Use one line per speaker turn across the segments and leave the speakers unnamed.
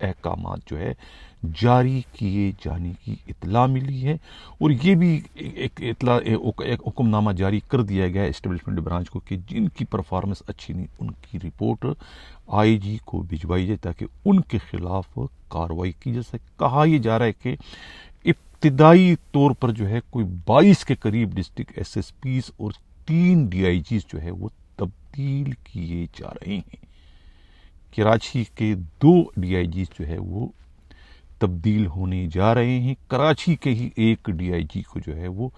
احکامات جو ہے جاری کیے جانے کی اطلاع ملی ہے، اور یہ بھی ایک حکم نامہ جاری کر دیا گیا ہے اسٹیبلشمنٹ برانچ کو کہ جن کی پرفارمنس اچھی نہیں ان کی رپورٹ آئی جی کو بھجوائی جائے تاکہ ان کے خلاف کارروائی کی جا سکے۔ کہا یہ جا رہا ہے کہ ابتدائی طور پر جو ہے کوئی 22 کے قریب ڈسٹرکٹ ایس ایس پیز اور 3 ڈی آئی جیز جو ہے وہ تبدیل کیے جا رہے ہیں۔ کراچی کے 2 ڈی آئی جیز جو ہے وہ تبدیل ہونے جا رہے ہیں۔ کراچی کے ہی ایک ڈی آئی جی کو جو ہے وہ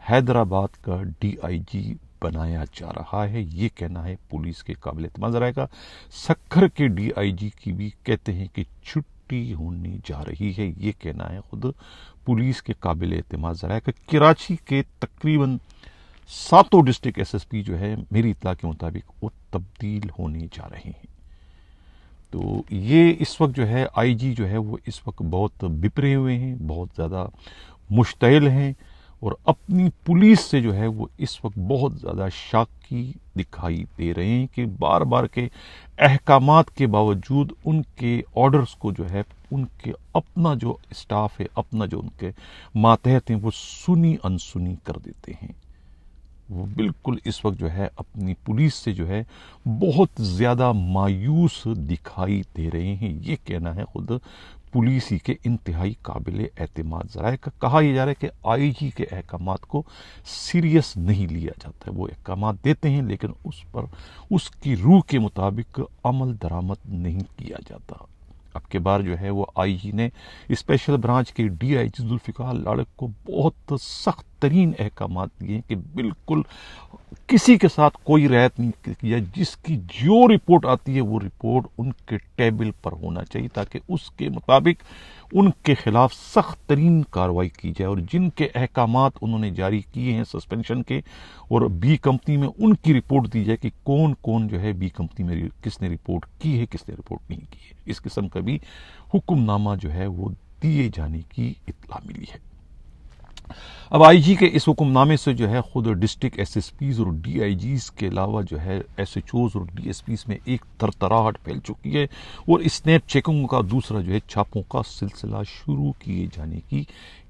حیدرآباد کا ڈی آئی جی بنایا جا رہا ہے، یہ کہنا ہے پولیس کے قابل اعتماد ذرائع کا۔ سکھر کے ڈی آئی جی کی بھی کہتے ہیں کہ چھٹی ہونے جا رہی ہے، یہ کہنا ہے خود پولیس کے قابل اعتماد ذرائع کا۔ کراچی کے تقریباً 7 ڈسٹرکٹ ایس ایس پی جو ہے میری اطلاع کے مطابق وہ تبدیل ہونے جا رہے ہیں۔ تو یہ اس وقت جو ہے آئی جی جو ہے وہ اس وقت بہت بپرے ہوئے ہیں، بہت زیادہ مشتعل ہیں، اور اپنی پولیس سے جو ہے وہ اس وقت بہت زیادہ شاکی دکھائی دے رہے ہیں کہ بار بار کے احکامات کے باوجود ان کے آرڈرز کو جو ہے ان کے اپنا جو اسٹاف ہے، اپنا جو ان کے ماتحت ہیں، وہ سنی انسنی کر دیتے ہیں۔ وہ بالکل اس وقت جو ہے اپنی پولیس سے جو ہے بہت زیادہ مایوس دکھائی دے رہے ہیں، یہ کہنا ہے خود پولیس ہی کے انتہائی قابل اعتماد ذرائع کا۔ کہا یہ جا رہا ہے کہ آئی جی کے احکامات کو سیریس نہیں لیا جاتا ہے، وہ احکامات دیتے ہیں لیکن اس پر اس کی روح کے مطابق عمل درآمد نہیں کیا جاتا۔ اب کے بار جو ہے وہ آئی جی نے اسپیشل برانچ کے ڈی آئی جی ذوالفقار لاڑک کو بہت سخت ترین احکامات دیے ہیں کہ بالکل کسی کے ساتھ کوئی رعایت نہیں کیا، جس کی جو رپورٹ آتی ہے وہ رپورٹ ان کے ٹیبل پر ہونا چاہیے تاکہ اس کے مطابق ان کے خلاف سخت ترین کارروائی کی جائے، اور جن کے احکامات انہوں نے جاری کیے ہیں سسپینشن کے اور بی کمپنی میں، ان کی رپورٹ دی جائے کہ کون کون جو ہے بی کمپنی میں کس نے رپورٹ کی ہے، کس نے رپورٹ نہیں کی ہے۔ اس قسم کا بھی حکم نامہ جو ہے وہ دیے جانے کی اطلاع ملی ہے۔ اب آئی جی کے اس حکم نامے سے جو ہے خود ڈسٹرکٹ ایس ایس پیز اور ڈی آئی جیز کے علاوہ جو ہے ایس ایچ اوز اور ڈی ایس پیز میں ایک ترتراہٹ پھیل چکی ہے، اور اسنیپ چیکنگ کا دوسرا جو ہے چھاپوں کا سلسلہ شروع کیے جانے کی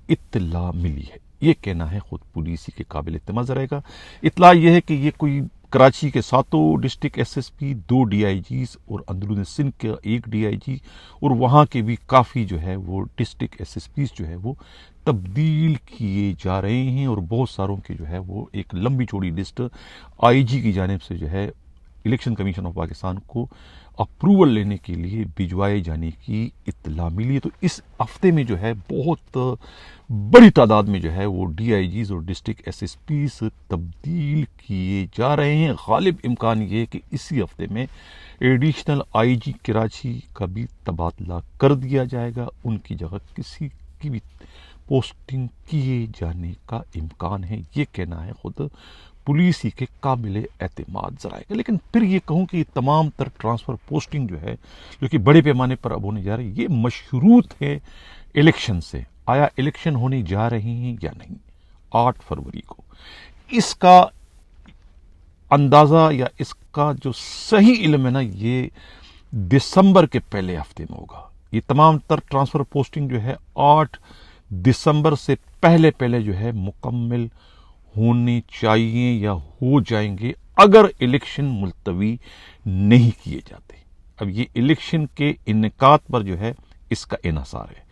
اطلاع ملی ہے، یہ کہنا ہے خود پولیس کے قابل اعتماد ذرائع کا۔ اطلاع یہ ہے کہ یہ کوئی کراچی کے 7 district S S P, 2 D I Gs اور اندرون سندھ کا 1 ڈی آئی جی، اور وہاں کے بھی کافی جو ہے وہ ڈسٹرکٹ ایس ایس پیز جو ہے وہ تبدیل کیے جا رہے ہیں، اور بہت ساروں کے جو ہے وہ ایک لمبی چوڑی لسٹ آئی جی کی جانب سے جو ہے الیکشن کمیشن آف پاکستان کو اپروول لینے کے لیے بھجوائے جانے کی اطلاع ملی ہے۔ تو اس ہفتے میں جو ہے بہت بڑی تعداد میں جو ہے وہ ڈی آئی جیز اور ڈسٹرکٹ ایس ایس پیز تبدیل کیے جا رہے ہیں۔ غالب امکان یہ ہے کہ اسی ہفتے میں ایڈیشنل آئی جی کراچی کا بھی تبادلہ کر دیا جائے گا، ان کی جگہ کسی کی بھی پوسٹنگ کیے جانے کا امکان ہے، یہ کہنا ہے خود پولیس ہی کے قابل اعتماد ذرائع کا۔ لیکن پھر یہ کہوں کہ یہ تمام تر ٹرانسفر پوسٹنگ جو ہے جو کہ بڑے پیمانے پر اب ہونے جا رہی ہے، یہ مشروط ہے الیکشن سے۔ آیا الیکشن ہونے جا رہے ہیں یا نہیں 8 فروری کو؟ اس کا اندازہ یا اس کا جو صحیح علم ہے نا، یہ دسمبر کے پہلے ہفتے میں ہوگا۔ یہ تمام تر ٹرانسفر پوسٹنگ جو ہے 8 دسمبر سے پہلے جو ہے مکمل ہونے چاہیے یا ہو جائیں گے اگر الیکشن ملتوی نہیں کیے جاتے۔ اب یہ الیکشن کے انعقاد پر جو ہے اس کا انحصار ہے۔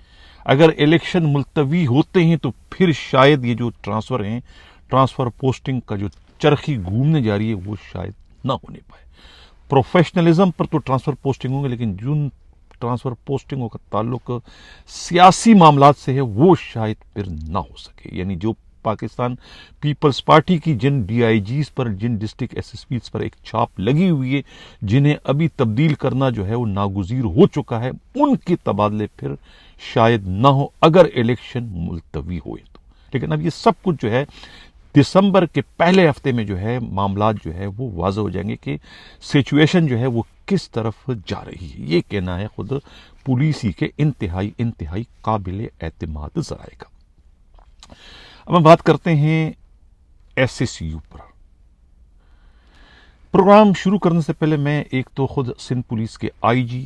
اگر الیکشن ملتوی ہوتے ہیں تو پھر شاید یہ جو ٹرانسفر پوسٹنگ کا جو چرخی گھومنے جا رہی ہے وہ شاید نہ ہونے پائے۔ پروفیشنلزم پر تو ٹرانسفر پوسٹنگ ہوں گے، لیکن جن ٹرانسفر پوسٹنگوں کا تعلق سیاسی معاملات سے ہے وہ شاید پھر نہ ہو سکے۔ یعنی جو پاکستان پیپلز پارٹی کی جن ڈی آئی جیز پر، جن ڈسٹرکٹ ایس ایس پیز پر ایک چھاپ لگی ہوئی ہے، جنہیں ابھی تبدیل کرنا جو ہے وہ ناگزیر ہو چکا ہے، ان کے تبادلے پھر شاید نہ ہو اگر الیکشن ملتوی ہوئے تو۔ لیکن اب یہ سب کچھ جو ہے دسمبر کے پہلے ہفتے میں جو ہے معاملات جو ہے وہ واضح ہو جائیں گے کہ سچویشن جو ہے وہ کس طرف جا رہی ہے، یہ کہنا ہے خود پولیسی کے انتہائی قابل اعتماد ذرائع کا۔ اب ہم بات کرتے ہیں ایس ایس یو پر۔ پروگرام شروع کرنے سے پہلے میں ایک تو خود سندھ پولیس کے آئی جی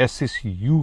SSU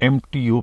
MTO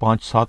5-7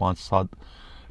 5-7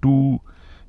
2,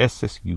SSU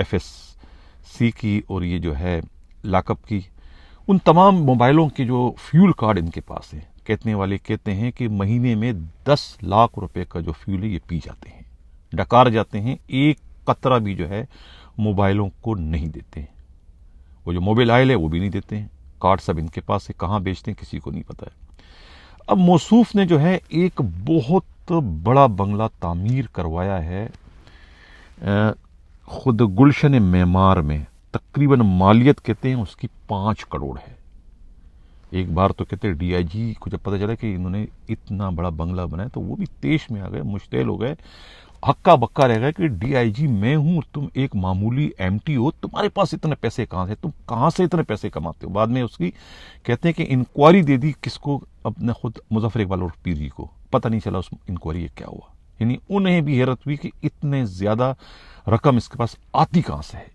FS سی کی اور یہ جو ہے لاک اپ کی، ان تمام موبائلوں کے جو فیول کارڈ ان کے پاس ہیں، کہنے والے کہتے ہیں کہ مہینے میں 10 لاکھ روپے کا جو فیول ہے یہ پی جاتے ہیں، ڈکار جاتے ہیں، ایک قطرہ بھی جو ہے موبائلوں کو نہیں دیتے ہیں، وہ جو موبائل آئل ہے وہ بھی نہیں دیتے ہیں، کارڈ سب ان کے پاس ہے، کہاں بیچتے ہیں کسی کو نہیں پتا ہے۔ اب موصوف نے جو ہے ایک بہت بڑا بنگلہ تعمیر کروایا ہے خود گلشن معمار میں، تقریباً مالیت کہتے ہیں اس کی 5 کروڑ ہے۔ ایک بار تو کہتے ہیں ڈی آئی جی کو جب پتہ چلا کہ انہوں نے اتنا بڑا بنگلہ بنایا تو وہ بھی تیش میں آ گئے، مشتعل ہو گئے، ہکا بکا رہ گیا کہ ڈی آئی جی میں ہوں، تم ایک معمولی ایم ٹی ہو، تمہارے پاس اتنے پیسے کہاں سے، تم کہاں سے اتنے پیسے کماتے ہو۔ بعد میں اس کی کہتے ہیں کہ انکوائری دے دی، کس کو؟ اپنے خود مظفر اقبال اور پیر جی کو، پتہ نہیں چلا اس انکوائری کیا ہوا۔ یعنی انہیں بھی حیرت ہوئی کہ اتنے زیادہ رقم اس کے پاس آتی کہاں سے ہے،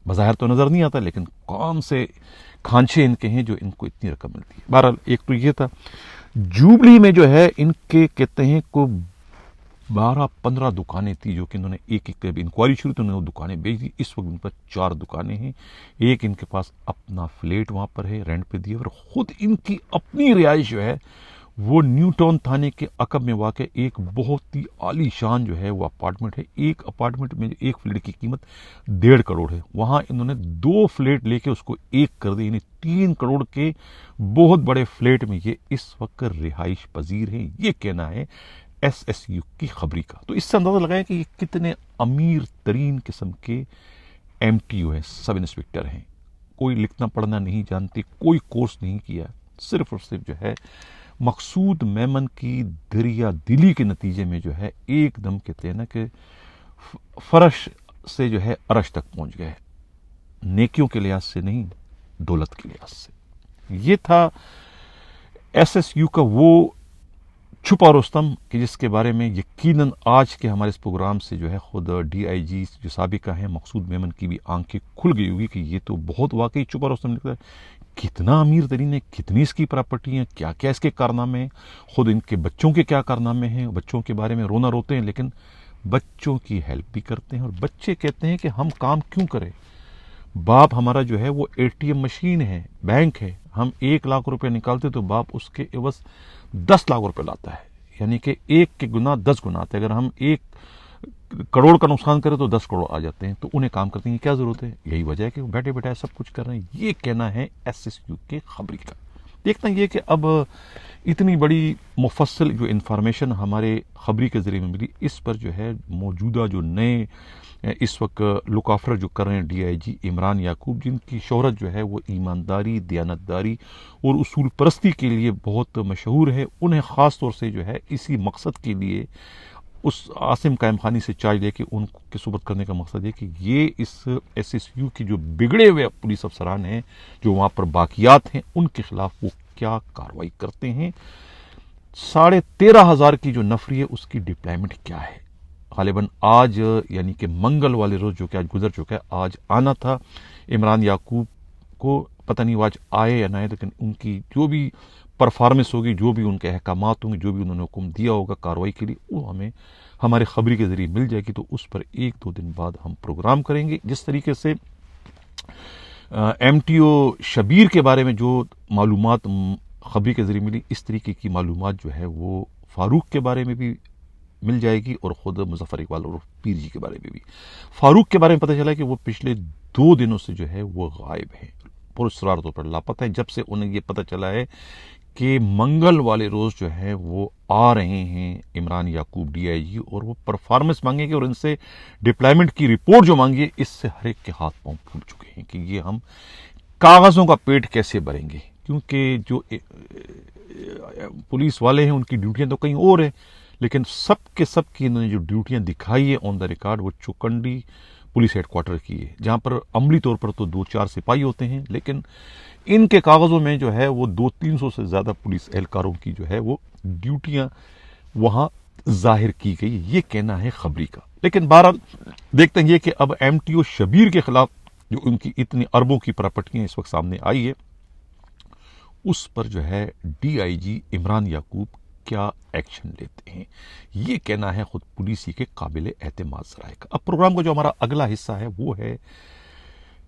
بظاہر تو نظر نہیں آتا لیکن کون سے کھانچے ان کے ہیں جو ان کو اتنی رقم ملتی ہے۔ بہرحال ایک تو یہ تھا، جوبلی میں جو ہے ان کے کہتے ہیں کو 12-15 دکانیں تھی جو کہ انہوں نے ایک انکوائری شروع تو انہوں نے وہ دکانیں بیچ دی، اس وقت ان پر 4 دکانیں ہیں، ایک ان کے پاس اپنا فلیٹ وہاں پر ہے رینٹ پہ دیا، اور خود ان کی اپنی رہائش جو ہے وہ نیو ٹاؤن تھانے کے عقب میں واقع ایک بہت ہی عالی شان جو ہے وہ اپارٹمنٹ ہے۔ ایک اپارٹمنٹ میں ایک فلیٹ کی قیمت 1.5 کروڑ ہے، وہاں انہوں نے 2 فلیٹ لے کے اس کو 1 کر دی، یعنی 3 کروڑ کے بہت بڑے فلیٹ میں یہ اس وقت رہائش پذیر ہیں، یہ کہنا ہے ایس ایس یو کی خبری کا۔ تو اس سے اندازہ لگایا کہ یہ کتنے امیر ترین قسم کے ایم ٹی او ہیں، سب انسپکٹر ہیں، کوئی لکھنا پڑھنا نہیں جانتے، کوئی کورس نہیں کیا، صرف اور صرف جو ہے مقصود میمن کی دریا دلی کے نتیجے میں جو ہے ایک دم کہتے ہیں نا کہ فرش سے جو ہے عرش تک پہنچ گئے، نیکیوں کے لحاظ سے نہیں، دولت کے لحاظ سے۔ یہ تھا ایس ایس یو کا وہ چھپا رستم کہ جس کے بارے میں یقیناً آج کے ہمارے اس پروگرام سے جو ہے خود ڈی آئی جی جو سابقہ ہیں مقصود میمن کی بھی آنکھیں کھل گئی ہوگی کہ یہ تو بہت واقعی چھپا رستم نکلا ہے، کتنا امیر ترین ہے، کتنی اس کی پراپرٹی ہیں، کیا کیا اس کے کارنامے ہیں، خود ان کے بچوں کے کیا کارنامے ہیں، بچوں کے بارے میں رونا روتے ہیں لیکن بچوں کی ہیلپ بھی کرتے ہیں، اور بچے کہتے ہیں کہ ہم کام کیوں کریں، باپ ہمارا جو ہے وہ اے ٹی ایم مشین ہے، بینک ہے، ہم 1 لاکھ روپے نکالتے تو باپ اس کے عوض 10 لاکھ روپے لاتا ہے، یعنی کہ 1 کے گنا 10 گنا آتے ہیں، اگر ہم 1 کروڑ کا نقصان کرے تو 10 کروڑ آ جاتے ہیں، تو انہیں کام کرنے کی کیا ضرورت ہے، یہی وجہ ہے کہ وہ بیٹھے بیٹھے سب کچھ کر رہے ہیں، یہ کہنا ہے ایس ایس یو کے خبری کا۔ دیکھنا یہ کہ اب اتنی بڑی مفصل جو انفارمیشن ہمارے خبری کے ذریعے میں ملی، اس پر جو ہے موجودہ جو نئے اس وقت لک آفٹر جو کر رہے ہیں ڈی آئی جی عمران یعقوب، جن کی شہرت جو ہے وہ ایمانداری، دیانتداری اور اصول پرستی کے لیے بہت مشہور ہے، انہیں خاص طور سے جو ہے اسی مقصد کے لیے اس عاصم قائم خانی سے چارج لے کے ان کے سپرد کرنے کا مقصد ہے کہ یہ اس ایس ایس یو کی جو بگڑے ہوئے پولیس افسران ہیں جو وہاں پر باقیات ہیں ان کے خلاف وہ کیا کارروائی کرتے ہیں۔ 13,500 کی جو نفری ہے اس کی ڈپلائمنٹ کیا ہے، غالباً آج یعنی کہ منگل والے روز جو کہ آج گزر چکا ہے، آج آنا تھا عمران یعقوب کو، پتہ نہیں وہ آج آئے یا نہ آئے، لیکن ان کی جو بھی پرفارمنس ہوگی، جو بھی ان کے احکامات ہوں گے، جو بھی انہوں نے حکم دیا ہوگا کارروائی کے لیے، وہ ہمیں ہمارے خبری کے ذریعے مل جائے گی، تو اس پر 1-2 دن بعد ہم پروگرام کریں گے۔ جس طریقے سے ایم ٹی او شبیر کے بارے میں جو معلومات خبری کے ذریعے ملی، اس طریقے کی معلومات جو ہے وہ فاروق کے بارے میں بھی مل جائے گی، اور خود مظفر اقبال اور پیر جی کے بارے میں بھی۔ فاروق کے بارے میں پتہ چلا کہ وہ پچھلے 2 دنوں سے جو ہے وہ غائب ہیں، پراسرار طور پر لاپتہ ہیں، جب سے انہیں یہ پتہ چلا ہے کہ منگل والے روز جو ہے وہ آ رہے ہیں عمران یعقوب ڈی آئی جی، اور وہ پرفارمنس مانگیں گے اور ان سے ڈپلائمنٹ کی رپورٹ جو مانگی ہے، اس سے ہر ایک کے ہاتھ پاؤں پھول چکے ہیں کہ یہ ہم کاغذوں کا پیٹ کیسے بھریں گے، کیونکہ جو پولیس والے ہیں ان کی ڈیوٹیاں تو کہیں اور ہیں، لیکن سب کے سب کی انہوں نے جو ڈیوٹیاں دکھائی ہے آن دا ریکارڈ وہ چوکنڈی پولیس ہیڈ کوارٹر کی ہے، جہاں پر عملی طور پر تو 2-4 سپاہی ہوتے ہیں، لیکن ان کے کاغذوں میں جو ہے وہ 200-300 سے زیادہ پولیس اہلکاروں کی جو ہے وہ ڈیوٹیاں وہاں ظاہر کی گئی، یہ کہنا ہے خبری کا۔ لیکن بہرحال دیکھتے ہیں یہ کہ اب ایم ٹی او شبیر کے خلاف جو ان کی اتنی اربوں کی پراپرٹیاں اس وقت سامنے آئی ہے، اس پر جو ہے ڈی آئی جی عمران یعقوب کیا ایکشن لیتے ہیں، یہ کہنا ہے خود پولیس ہی کے قابل اعتماد ذرائع کا۔ اب پروگرام کا جو ہمارا اگلا حصہ ہے وہ ہے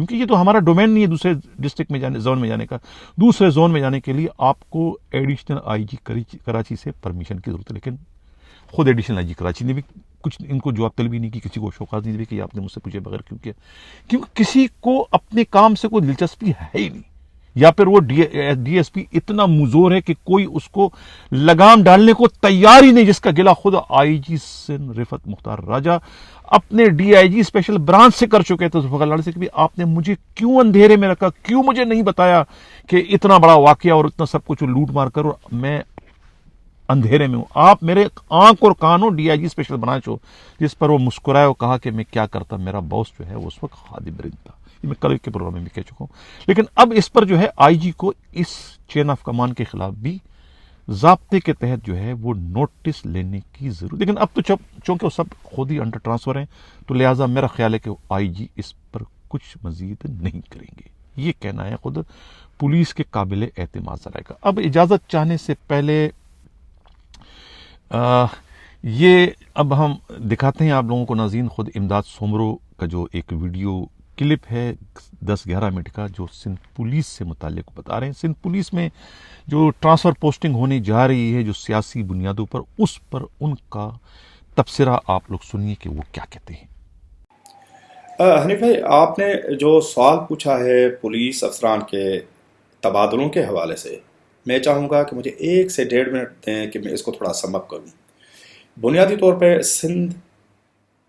کیونکہ یہ تو ہمارا ڈومین نہیں ہے دوسرے ڈسٹرکٹ میں جانے، زون میں جانے کا. دوسرے زون میں جانے کے لیے آپ کو ایڈیشنل آئی جی کراچی سے پرمیشن کی ضرورت ہے. لیکن خود ایڈیشنل آئی جی کراچی نے بھی کچھ ان کو جواب طلبی نہیں کی، کسی کو شوکاز نہیں دی کہ آپ نے مجھ سے پوچھے بغیر کیوں کیا. کیونکہ کسی کو اپنے کام سے کوئی دلچسپی ہے ہی نہیں، یا پھر وہ ڈی ایس پی اتنا مزور ہے کہ کوئی اس کو لگام ڈالنے کو تیار ہی نہیں، جس کا گلہ خود آئی جی سندھ رفعت مختار راجہ اپنے D I G special branch سے کر چکے تھے ذوالفقار لاڑی سے کہ آپ نے مجھے کیوں اندھیرے میں رکھا، کیوں مجھے نہیں بتایا کہ اتنا بڑا واقعہ اور اتنا سب کچھ لوٹ مار کر میں اندھیرے میں ہوں. آپ میرے آنکھ اور کان ہو، D I G special branch ہو. جس پر وہ مسکرائے اور کہا کہ میں کیا کرتا، میرا باس جو ہے وہ اس وقت خادم رند تھا. یہ میں کل کے پروگرام میں بھی کہہ چکا ہوں. لیکن اب اس پر جو ہے آئی جی کو اس چین آف کمان کے خلاف بھی ضابطے کے تحت جو ہے وہ نوٹس لینے کی ضرورت. لیکن اب تو چونکہ وہ سب خود ہی انڈر ٹرانسفر ہیں، تو لہٰذا میرا خیال ہے کہ آئی جی اس پر کچھ مزید نہیں کریں گے. یہ کہنا ہے خود پولیس کے قابل اعتماد ذرائع کا. اب اجازت چاہنے سے پہلے یہ اب ہم دکھاتے ہیں آپ لوگوں کو ناظرین خود امداد سومرو کا جو ایک ویڈیو کلپ ہے 10-11 منٹ کا، جو سندھ پولیس سے متعلق بتا رہے ہیں. سندھ پولیس میں جو ٹرانسفر پوسٹنگ ہونے جا رہی ہے جو سیاسی بنیادوں پر، اس پر ان کا تبصرہ آپ لوگ سنیے کہ وہ کیا کہتے ہیں.
حنیف بھائی، آپ نے جو سوال پوچھا ہے پولیس افسران کے تبادلوں کے حوالے سے، میں چاہوں گا کہ مجھے 1 سے 1.5 منٹ دیں کہ میں اس کو تھوڑا سم اپ کروں. بنیادی طور پہ سندھ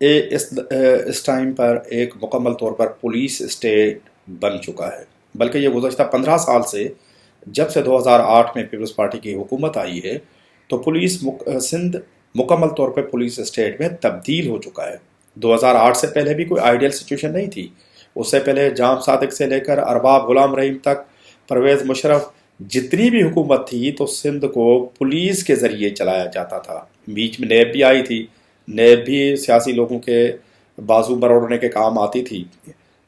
اس ٹائم پر ایک مکمل طور پر پولیس اسٹیٹ بن چکا ہے، بلکہ یہ گزشتہ 15 سال سے، جب سے 2008 میں پیپلز پارٹی کی حکومت آئی ہے، تو پولیس سندھ مکمل طور پہ پولیس اسٹیٹ میں تبدیل ہو چکا ہے. 2008 سے پہلے بھی کوئی آئیڈیل سچویشن نہیں تھی. اس سے پہلے جام صادق سے لے کر ارباب غلام رحیم تک، پرویز مشرف، جتنی بھی حکومت تھی تو سندھ کو پولیس کے ذریعے چلایا جاتا تھا. بیچ میں نیب بھی آئی تھی، نیب بھی سیاسی لوگوں کے بازو مروڑنے کے کام آتی تھی.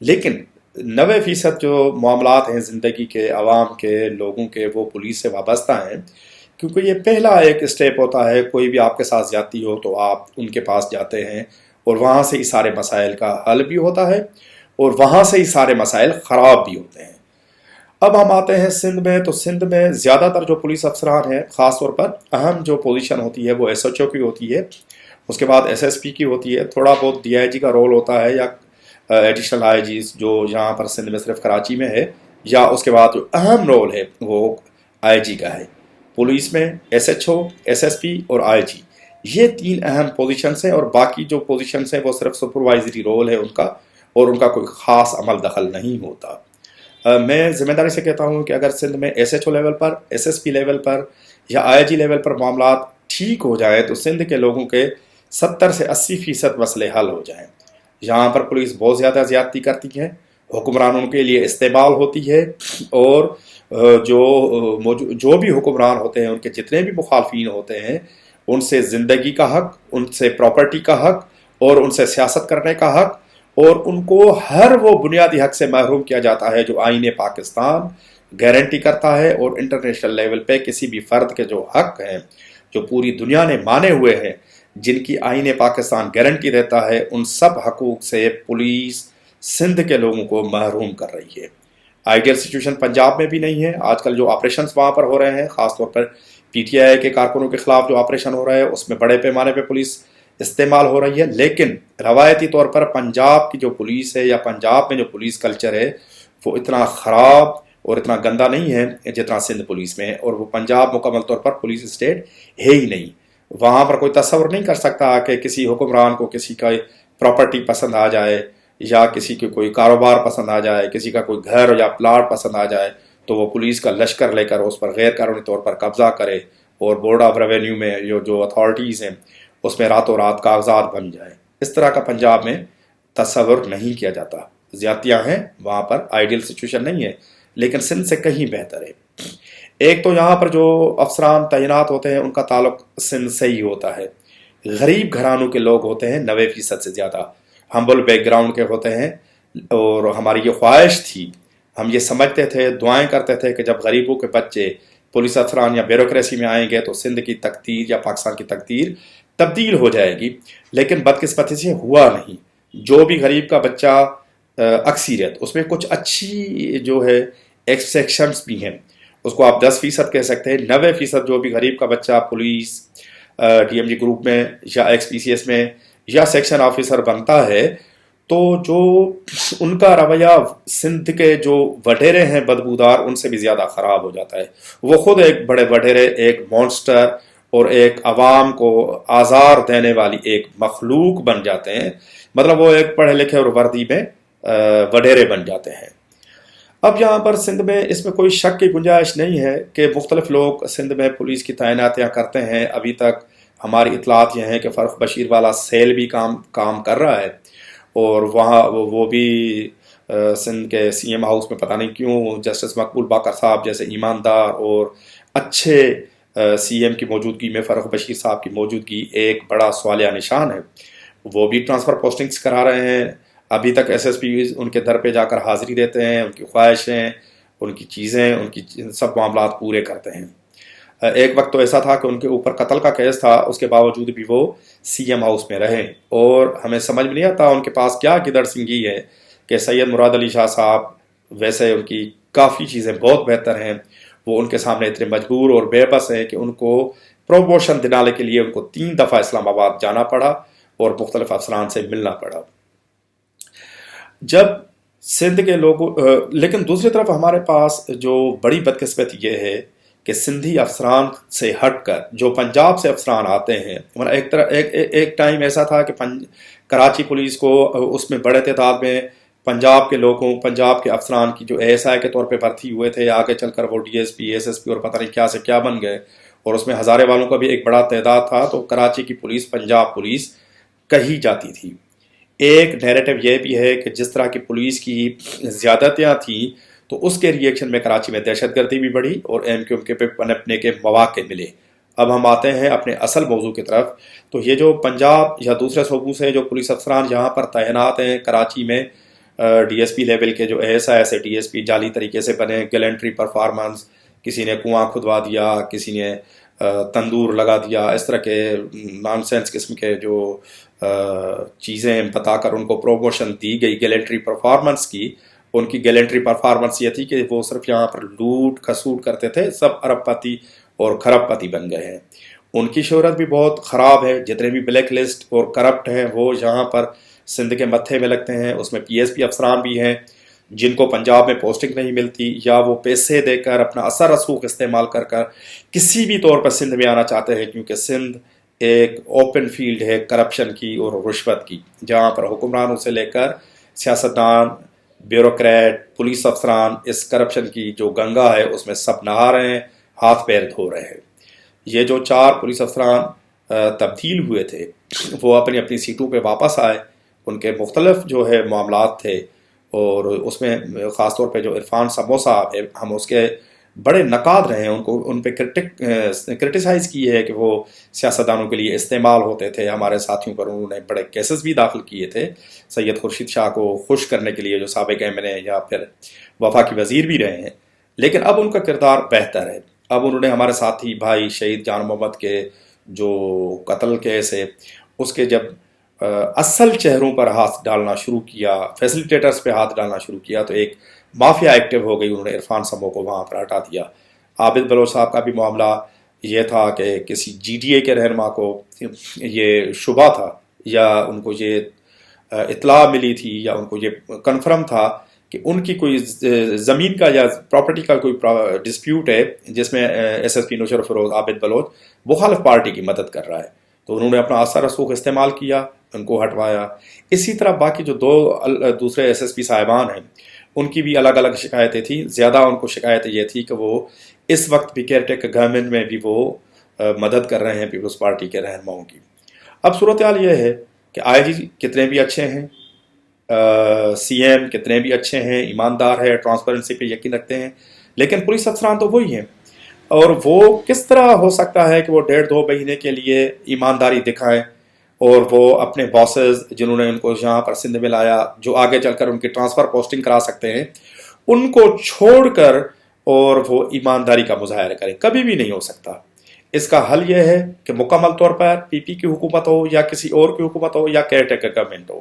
لیکن 90% جو معاملات ہیں زندگی کے، عوام کے، لوگوں کے، وہ پولیس سے وابستہ ہیں، کیونکہ یہ پہلا ایک اسٹیپ ہوتا ہے. کوئی بھی آپ کے ساتھ زیادتی ہو تو آپ ان کے پاس جاتے ہیں، اور وہاں سے ہی سارے مسائل کا حل بھی ہوتا ہے، اور وہاں سے ہی سارے مسائل خراب بھی ہوتے ہیں. اب ہم آتے ہیں سندھ میں. تو سندھ میں زیادہ تر جو پولیس افسران ہیں، خاص طور پر اہم جو پوزیشن ہوتی ہے وہ ایس ایچ او کی ہوتی ہے، اس کے بعد ایس ایس پی کی ہوتی ہے، تھوڑا بہت ڈی آئی جی کا رول ہوتا ہے، یا ایڈیشنل آئی جیز جو یہاں پر سندھ میں صرف کراچی میں ہے، یا اس کے بعد جو اہم رول ہے وہ آئی جی کا ہے. پولیس میں S H O, S S P اور آئی جی، یہ 3 اہم پوزیشنز ہیں، اور باقی جو پوزیشنز ہیں وہ صرف سپروائزری رول ہے ان کا، اور ان کا کوئی خاص عمل دخل نہیں ہوتا. میں ذمہ داری سے کہتا ہوں کہ اگر سندھ میں ایس ایچ او لیول پر، ایس ایس پی لیول پر یا آئی جی لیول پر معاملات ٹھیک ہو جائے تو سندھ کے لوگوں کے 70 سے 80% مسئلے حل ہو جائیں. یہاں پر پولیس بہت زیادہ زیادتی کرتی ہے، حکمرانوں کے لیے استعمال ہوتی ہے، اور جو بھی حکمران ہوتے ہیں، ان کے جتنے بھی مخالفین ہوتے ہیں، ان سے زندگی کا حق، ان سے پراپرٹی کا حق، اور ان سے سیاست کرنے کا حق، اور ان کو ہر وہ بنیادی حق سے محروم کیا جاتا ہے جو آئین پاکستان گارنٹی کرتا ہے. اور انٹرنیشنل لیول پہ کسی بھی فرد کے جو حق ہیں، جو پوری دنیا نے مانے ہوئے ہیں، جن کی آئین پاکستان گارنٹی دیتا ہے، ان سب حقوق سے پولیس سندھ کے لوگوں کو محروم کر رہی ہے. آئیڈیل سچویشن پنجاب میں بھی نہیں ہے. آج کل جو آپریشنز وہاں پر ہو رہے ہیں، خاص طور پر پی ٹی آئی کے کارکنوں کے خلاف جو آپریشن ہو رہا ہے، اس میں بڑے پیمانے پہ پولیس استعمال ہو رہی ہے. لیکن روایتی طور پر پنجاب کی جو پولیس ہے، یا پنجاب میں جو پولیس کلچر ہے، وہ اتنا خراب اور اتنا گندا نہیں ہے جتنا سندھ پولیس میں ہے. اور وہ پنجاب مکمل طور پر پولیس اسٹیٹ ہے ہی نہیں. وہاں پر کوئی تصور نہیں کر سکتا کہ کسی حکمران کو کسی کا پراپرٹی پسند آ جائے، یا کسی کے کوئی کاروبار پسند آ جائے، کسی کا کوئی گھر یا پلاٹ پسند آ جائے، تو وہ پولیس کا لشکر لے کر اس پر غیر قانونی طور پر قبضہ کرے، اور بورڈ آف ریونیو میں جو اتھارٹیز ہیں اس میں راتوں رات کاغذات بن جائیں. اس طرح کا پنجاب میں تصور نہیں کیا جاتا. زیادتیاں ہیں وہاں پر، آئیڈیل سچویشن نہیں ہے، لیکن سندھ سے کہیں بہتر ہے. ایک تو یہاں پر جو افسران تعینات ہوتے ہیں ان کا تعلق سندھ سے ہی ہوتا ہے. غریب گھرانوں کے لوگ ہوتے ہیں 90% سے زیادہ، ہمبل بیک گراؤنڈ کے ہوتے ہیں. اور ہماری یہ خواہش تھی، ہم یہ سمجھتے تھے، دعائیں کرتے تھے کہ جب غریبوں کے بچے پولیس افسران یا بیوروکریسی میں آئیں گے تو سندھ کی تقدیر یا پاکستان کی تقدیر تبدیل ہو جائے گی. لیکن بدقسمتی سے ہوا نہیں. جو بھی غریب کا بچہ اکثریت، اس میں کچھ اچھی جو ہے ایکسیپشنس بھی ہیں، اس کو آپ 10% کہہ سکتے ہیں۔ 90% جو بھی غریب کا بچہ police, D M G group میں یا ایکس پی سی ایس میں یا سیکشن آفیسر بنتا ہے، تو جو ان کا رویہ سندھ کے جو وڈیرے ہیں بدبودار، ان سے بھی زیادہ خراب ہو جاتا ہے۔ وہ خود ایک بڑے وڈیرے، ایک مونسٹر اور ایک عوام کو آزار دینے والی ایک مخلوق بن جاتے ہیں، مطلب وہ ایک پڑھے لکھے اور وردی میں وڈیرے بن جاتے ہیں۔ اب یہاں پر سندھ میں اس میں کوئی شک کی گنجائش نہیں ہے کہ مختلف لوگ سندھ میں پولیس کی تعیناتیاں کرتے ہیں۔ ابھی تک ہماری اطلاعات یہ ہیں کہ فرق بشیر والا سیل بھی کام کر رہا ہے، اور وہاں وہ بھی سندھ کے سی ایم ہاؤس میں پتہ نہیں کیوں جسٹس مقبول باقر صاحب جیسے ایماندار اور اچھے سی ایم کی موجودگی میں فرق بشیر صاحب کی موجودگی ایک بڑا سوالیہ نشان ہے۔ وہ بھی ٹرانسفر پوسٹنگز کرا رہے ہیں، ابھی تک ایس ایس پی ان کے در پہ جا کر حاضری دیتے ہیں، ان کی خواہشیں، ان کی چیزیں، ان کی سب معاملات پورے کرتے ہیں۔ ایک وقت تو ایسا تھا کہ ان کے اوپر قتل کا کیس تھا، اس کے باوجود بھی وہ سی ایم ہاؤس میں رہے، اور ہمیں سمجھ میں نہیں آتا ان کے پاس کیا گدڑ سنگھی ہے کہ سید مراد علی شاہ صاحب، ویسے ان کی کافی چیزیں بہت بہتر ہیں، وہ ان کے سامنے اتنے مجبور اور بے بس ہیں کہ ان کو پروموشن دلانے کے لیے ان کو 3 دفعہ اسلام آباد جانا پڑا اور مختلف افسران سے ملنا پڑا۔ جب سندھ کے لوگوں لیکن دوسری طرف ہمارے پاس جو بڑی بدقسمتی یہ ہے کہ سندھی افسران سے ہٹ کر جو پنجاب سے افسران آتے ہیں، ایک ٹائم ایسا تھا کہ کراچی پولیس کو اس میں بڑے تعداد میں پنجاب کے لوگوں، پنجاب کے افسران کی جو ایس آئی کے طور پہ بھرتی ہوئے تھے، آگے چل کر وہ D S P, S S P اور پتہ نہیں کیا سے کیا بن گئے، اور اس میں ہزارے والوں کا بھی ایک بڑا تعداد تھا، تو کراچی کی پولیس پنجاب پولیس کہی جاتی تھی۔ ایک نیریٹو یہ بھی ہے کہ جس طرح کی پولیس کی زیادتیاں تھیں، تو اس کے ریئیکشن میں کراچی میں دہشت گردی بھی بڑھی اور ایم کیو ایم کے پہ پنپنے کے مواقع ملے۔ اب ہم آتے ہیں اپنے اصل موضوع کی طرف۔ تو یہ جو پنجاب یا دوسرے صوبوں سے جو پولیس افسران یہاں پر تعینات ہیں کراچی میں، ڈی ایس پی لیول کے جو S I S D S P جعلی طریقے سے بنے، گیلنٹری پرفارمنس، کسی نے کنواں کھدوا دیا، کسی نے تندور لگا دیا، اس طرح کے نان سینس قسم کے جو چیزیں بتا کر ان کو پروموشن دی گئی گیلنٹری پرفارمنس کی۔ ان کی گیلنٹری پرفارمنس یہ تھی کہ وہ صرف یہاں پر لوٹ کھسوٹ کرتے تھے، سب ارب پتی اور کھرب پتی بن گئے ہیں۔ ان کی شہرت بھی بہت خراب ہے، جتنے بھی بلیک لسٹ اور کرپٹ ہیں وہ یہاں پر سندھ کے متھے میں لگتے ہیں۔ اس میں پی ایس پی افسران بھی ہیں جن کو پنجاب میں پوسٹنگ نہیں ملتی، یا وہ پیسے دے کر اپنا اثر رسوخ استعمال کر کسی بھی طور پر سندھ میں آنا چاہتے ہیں، کیونکہ سندھ ایک اوپن فیلڈ ہے کرپشن کی اور رشوت کی، جہاں پر حکمرانوں سے لے کر سیاستدان، بیوروکریٹ، پولیس افسران اس کرپشن کی جو گنگا ہے اس میں سب نہا رہے ہیں، ہاتھ پیر دھو رہے ہیں۔ یہ جو 4 پولیس افسران تبدیل ہوئے تھے وہ اپنی اپنی سیٹوں پہ واپس آئے، ان کے مختلف جو ہے معاملات تھے، اور اس میں خاص طور پہ جو عرفان سمو صاحب ہے، ہم اس کے بڑے نقاد رہے ہیں، ان پہ کرٹیسائز کی ہے کہ وہ سیاستدانوں کے لیے استعمال ہوتے تھے۔ ہمارے ساتھیوں پر انہوں نے بڑے کیسز بھی داخل کیے تھے، سید خورشید شاہ کو خوش کرنے کے لیے، جو سابق ایم این اے یا پھر وفاقی وزیر بھی رہے ہیں۔ لیکن اب ان کا کردار بہتر ہے۔ اب انہوں نے ہمارے ساتھی بھائی شہید جان محمد کے جو قتل کیس ہے، اس کے جب اصل چہروں پر ہاتھ ڈالنا شروع کیا، فیسلیٹیٹرز پہ ہاتھ ڈالنا شروع کیا، تو ایک مافیا ایکٹیو ہو گئی، انہوں نے عرفان سمو کو وہاں پر ہٹا دیا۔ عابد بلوچ صاحب کا بھی معاملہ یہ تھا کہ کسی جی ڈی اے کے رہنما کو یہ شبہ تھا، یا ان کو یہ اطلاع ملی تھی، یا ان کو یہ کنفرم تھا کہ ان کی کوئی زمین کا یا پراپرٹی کا کوئی ڈسپیوٹ ہے، جس میں ایس ایس پی نوشر فیروز عابد بلوچ مخالف پارٹی کی مدد کر رہا ہے، تو انہوں نے اپنا اثر رسوخ استعمال کیا، ان کو ہٹوایا۔ اسی طرح باقی جو 2 دوسرے ایس ایس پی صاحبان ہیں، ان کی بھی الگ الگ شکایتیں تھیں۔ زیادہ ان کو شکایت یہ تھی کہ وہ اس وقت بھی کیئر ٹیکر گورنمنٹ میں بھی وہ مدد کر رہے ہیں پیپلز پارٹی کے رہنماؤں کی۔ اب صورتحال یہ ہے کہ آئی جی کتنے بھی اچھے ہیں، سی ایم کتنے بھی اچھے ہیں، ایماندار ہے، ٹرانسپیرنسی پہ یقین رکھتے ہیں، لیکن پولیس افسران تو وہی ہیں۔ اور وہ کس طرح ہو سکتا ہے کہ وہ 1.5-2 مہینے کے لیے ایمانداری دکھائیں، اور وہ اپنے باسز جنہوں نے ان کو یہاں پر سندھ میں لایا، جو آگے چل کر ان کی ٹرانسفر پوسٹنگ کرا سکتے ہیں، ان کو چھوڑ کر اور وہ ایمانداری کا مظاہرہ کریں؟ کبھی بھی نہیں ہو سکتا۔ اس کا حل یہ ہے کہ مکمل طور پر پی پی کی حکومت ہو، یا کسی اور کی حکومت ہو، یا کیئر ٹیکر گورنمنٹ ہو،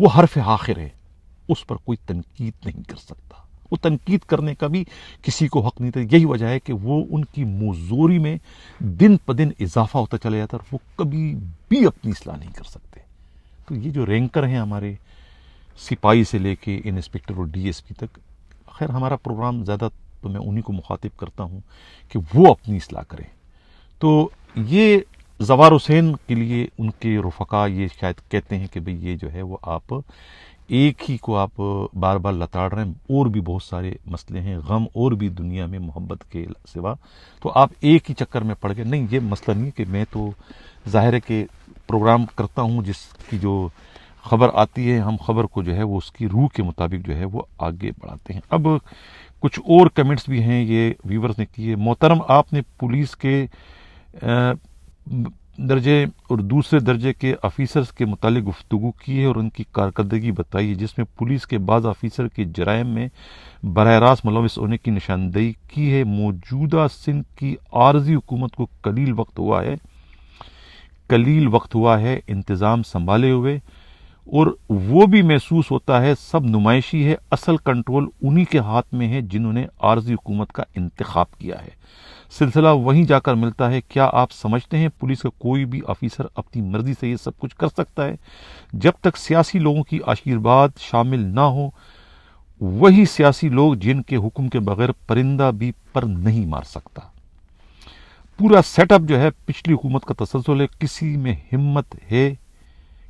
وہ حرف آخر ہے، اس پر کوئی تنقید نہیں کر سکتا، وہ تنقید کرنے کا بھی کسی کو حق نہیں تھا۔ یہی وجہ ہے کہ وہ ان کی موزوری میں دن پہ دن اضافہ ہوتا چلا جاتا اور وہ کبھی بھی اپنی اصلاح نہیں کر سکتے۔ تو یہ جو رینکر ہیں ہمارے سپاہی سے لے کے انسپکٹر اور ڈی ایس پی تک، خیر ہمارا پروگرام زیادہ تو میں انہی کو مخاطب کرتا ہوں کہ وہ اپنی اصلاح کریں۔ تو یہ زوار حسین کے لیے ان کے رفقا یہ شاید کہتے ہیں کہ بھئی یہ جو ہے وہ آپ ایک ہی کو آپ بار بار لتاڑ رہے ہیں، اور بھی بہت سارے مسئلے ہیں، غم اور بھی دنیا میں محبت کے سوا، تو آپ ایک ہی چکر میں پڑ گئے۔ نہیں، یہ مسئلہ نہیں کہ میں تو ظاہر ہے کہ پروگرام کرتا ہوں، جس کی جو خبر آتی ہے ہم خبر کو جو ہے وہ اس کی روح کے مطابق جو ہے وہ آگے بڑھاتے ہیں۔ اب کچھ اور کمنٹس بھی ہیں یہ ویورز نے کیے۔ محترم، آپ نے پولیس کے درجے اور دوسرے درجے کے آفیسرز کے متعلق گفتگو کی ہے اور ان کی کارکردگی بتائی ہے، جس میں پولیس کے بعض آفیسر کے جرائم میں براہ راست ملوث ہونے کی نشاندہی کی ہے۔ موجودہ سندھ کی عارضی حکومت کو قلیل وقت ہوا ہے انتظام سنبھالے ہوئے، اور وہ بھی محسوس ہوتا ہے سب نمائشی ہے، اصل کنٹرول انہی کے ہاتھ میں ہے جنہوں نے عارضی حکومت کا انتخاب کیا ہے۔ سلسلہ وہیں جا کر ملتا ہے۔ کیا آپ سمجھتے ہیں پولیس کا کوئی بھی آفیسر اپنی مرضی سے یہ سب کچھ کر سکتا ہے؟ جب تک سیاسی لوگوں کی آشیرواد شامل نہ ہو، وہی سیاسی لوگ جن کے حکم کے بغیر پرندہ بھی پر نہیں مار سکتا۔ پورا سیٹ اپ جو ہے پچھلی حکومت کا تسلسل ہے، کسی میں ہمت ہے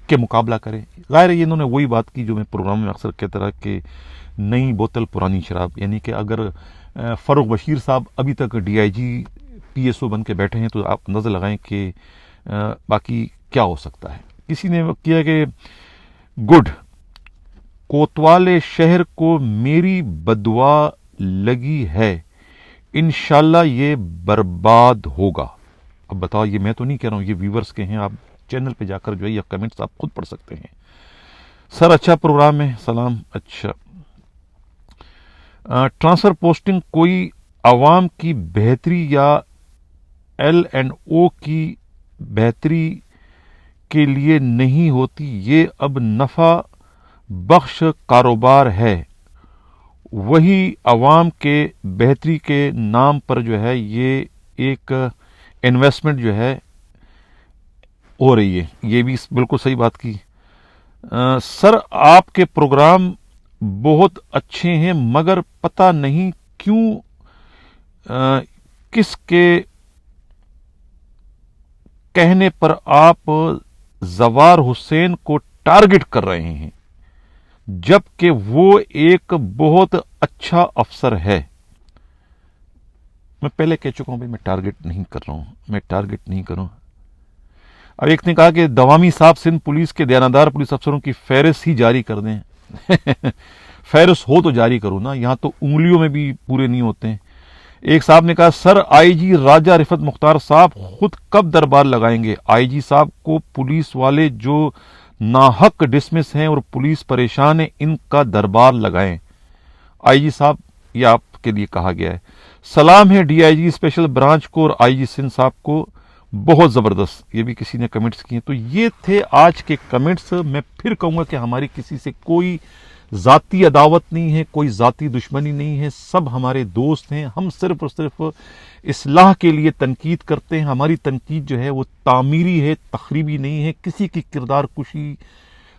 کہ مقابلہ کرے۔ ظاہر ہے یہ انہوں نے وہی بات کی جو میں پروگرام میں اکثر کہتا رہا کہ نئی بوتل پرانی شراب، یعنی کہ اگر فاروق بشیر صاحب ابھی تک D I G P S O بن کے بیٹھے ہیں تو آپ نظر لگائیں کہ باقی کیا ہو سکتا ہے۔ کسی نے کیا کہ گڈ کوتوال شہر کو میری بددعا لگی ہے، انشاءاللہ یہ برباد ہوگا۔ اب بتاؤ، یہ میں تو نہیں کہہ رہا ہوں، یہ ویورز کے ہیں، آپ چینل پہ جا کر جو ہے یہ کمنٹس آپ خود پڑھ سکتے ہیں۔ سر اچھا پروگرام ہے، سلام۔ اچھا، ٹرانسفر پوسٹنگ کوئی عوام کی بہتری یا ایل اینڈ او کی بہتری کے لیے نہیں ہوتی، یہ اب نفع بخش کاروبار ہے، وہی عوام کے بہتری کے نام پر جو ہے یہ ایک انویسٹمنٹ جو ہے ہو رہی ہے۔ یہ بھی بالکل صحیح بات کی۔ سر آپ کے پروگرام بہت اچھے ہیں، مگر پتہ نہیں کیوں کس کے کہنے پر آپ زوار حسین کو ٹارگٹ کر رہے ہیں، جبکہ وہ ایک بہت اچھا افسر ہے۔ میں پہلے کہہ چکا ہوں بھائی میں ٹارگٹ نہیں کر رہا ہوں، میں ٹارگٹ نہیں کروں۔ اب ایک نے کہا کہ دوامی صاحب سندھ پولیس کے دیانتدار پولیس افسروں کی فہرست ہی جاری کر دیں۔ فہرست ہو تو جاری کرو نا، یہاں تو انگلیوں میں بھی پورے نہیں ہوتے ہیں۔ ایک صاحب نے کہا سر آئی جی راجہ رفت مختار صاحب خود کب دربار لگائیں گے؟ آئی جی صاحب کو پولیس والے جو ناحق ڈسمس ہیں اور پولیس پریشان ہے، ان کا دربار لگائیں۔ آئی جی صاحب یہ آپ کے لیے کہا گیا ہے۔ سلام ہے D I G special branch کو اور آئی جی سندھ صاحب کو، بہت زبردست۔ یہ بھی کسی نے کمنٹس کیے۔ تو یہ تھے آج کے کمنٹس۔ میں پھر کہوں گا کہ ہماری کسی سے کوئی ذاتی عداوت نہیں ہے، کوئی ذاتی دشمنی نہیں ہے، سب ہمارے دوست ہیں۔ ہم صرف اور صرف اصلاح کے لیے تنقید کرتے ہیں۔ ہماری تنقید جو ہے وہ تعمیری ہے، تخریبی نہیں ہے، کسی کی کردار کشی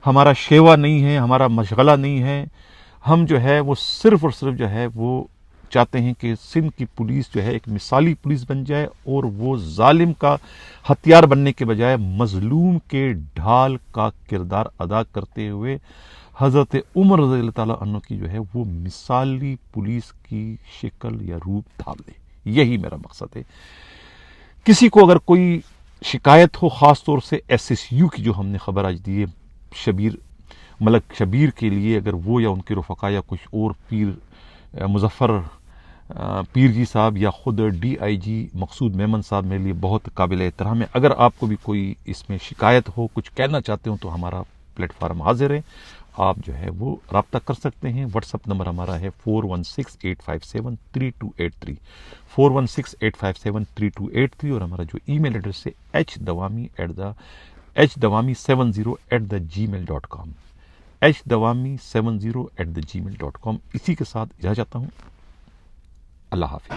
ہمارا شیوا نہیں ہے، ہمارا مشغلہ نہیں ہے۔ ہم جو ہے وہ صرف اور صرف جو ہے وہ چاہتے ہیں کہ سندھ کی پولیس جو ہے ایک مثالی پولیس بن جائے، اور وہ ظالم کا ہتھیار بننے کے بجائے مظلوم کے ڈھال کا کردار ادا کرتے ہوئے حضرت عمر رضی اللہ تعالیٰ عنہ کی جو ہے وہ مثالی پولیس کی شکل یا روپ دھار لے۔ یہی میرا مقصد ہے۔ کسی کو اگر کوئی شکایت ہو، خاص طور سے ایس ایس یو کی جو ہم نے خبر آج دی ہے ملک شبیر کے لیے، اگر وہ یا ان کے رفقا یا کچھ اور پیر مظفر پیر جی صاحب یا خود ڈی آئی جی مقصود میمن صاحب میرے لیے بہت قابل احترام ہے۔ اگر آپ کو بھی کوئی اس میں شکایت ہو، کچھ کہنا چاہتے ہو، تو ہمارا پلیٹ فارم حاضر ہے، آپ جو ہے وہ رابطہ کر سکتے ہیں۔ واٹس ایپ نمبر ہمارا ہے 4168573283 4168573283، اور ہمارا جو ای میل ایڈریس ہے hdawami70@gmail.com۔ hdawami70@gmail.com. اسی کے ساتھ اجازت چاہتا ہوں. اللہ حافظ.